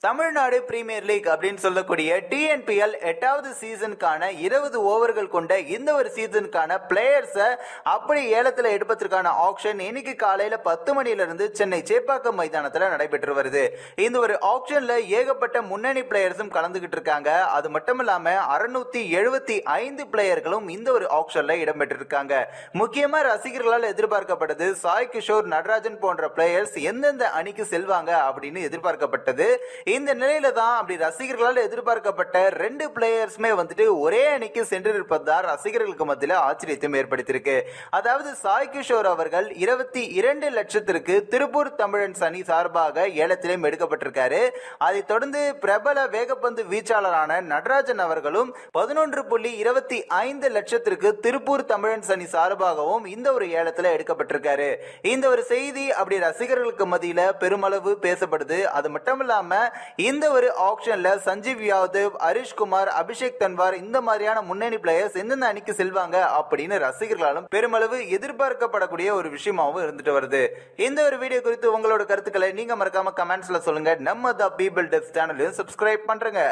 Tamil Nadu premier league அப்படின்னு சொல்லக்கூடிய TNPL 8வது சீசனுக்கான 20 ஓவர்கள் கொண்ட இந்த ஒரு சீசனுக்கான பிளேயர்ஸை அப்படி ஏலத்தில் எடுப்பதற்கான ஆக்ஷன் இன்னைக்கு காலையில 10 மணிலிருந்து சென்னை சேப்பாக்கம் மைதானத்தில் நடைபெற்று வருது. இந்த ஒரு ஆக்ஷன்ல ஏகப்பட்ட முன்னணி பிளேயர்ஸும் கலந்துகிட்டு இருக்காங்க. அது மட்டும் இல்லாம 675 பிளேயர்களும் இந்த ஒரு ஆக்ஷன்ல இடம்பெற்றிருக்காங்க. முக்கியமா ரசிகர்களால் எதிர்பார்க்கப்பட்டது சாய் கிஷோர், நடராஜன் போன்ற பிளேயர்ஸ் எந்தெந்த அணிக்கு செல்வாங்க அப்படின்னு எதிர்பார்க்கப்பட்டது. இந்த நிலையில தான் அப்படி ரசிகர்களால் எதிர்பார்க்கப்பட்ட 2 பிளேயர்ஸ்மே வந்துட்டு ஒரே அணிக்கு சென்றிருப்பதால் ரசிகர்களுக்கு மத்தியில் ஆச்சரியத்தையும் ஏற்படுத்தியிருக்கு. அதாவது சாய் கிஷோர் அவர்கள் 22 லட்சத்திற்கு திருப்பூர் தமிழன்ஸ் அணி சார்பாக ஏலத்திலும் எடுக்கப்பட்டிருக்காரு. அதைத் தொடர்ந்து பிரபல வேகப்பந்து வீச்சாளரான நடராஜன் அவர்களும் 11.25 லட்சத்திற்கு திருப்பூர் தமிழன்ஸ் அணி சார்பாகவும் இந்த ஒரு ஏலத்தில் எடுக்கப்பட்டிருக்காரு. இந்த ஒரு செய்தி அப்படி ரசிகர்களுக்கு மத்தியில் பெருமளவு பேசப்படுது. அது மட்டும் இல்லாம இந்த ஒரு ஆக்ஷன்ல சஞ்சீவ் யாதவ், ஹரிஷ்குமார், அபிஷேக் தன்வார் இந்த மாதிரியான முன்னணி பிளேயர்ஸ் எந்தெந்த அணிக்கு செல்வாங்க அப்படின்னு ரசிகர்களாலும் பெருமளவு எதிர்பார்க்கப்படக்கூடிய ஒரு விஷயமாவும் இருந்துட்டு வருது. இந்த ஒரு வீடியோ குறித்து உங்களோட கருத்துக்களை நீங்க மறக்காம கமெண்ட்ஸ்ல சொல்லுங்க. நம்ம தி பீப்பிள் டெஸ்க் சேனலையும் சப்ஸ்கிரைப் பண்றேங்க.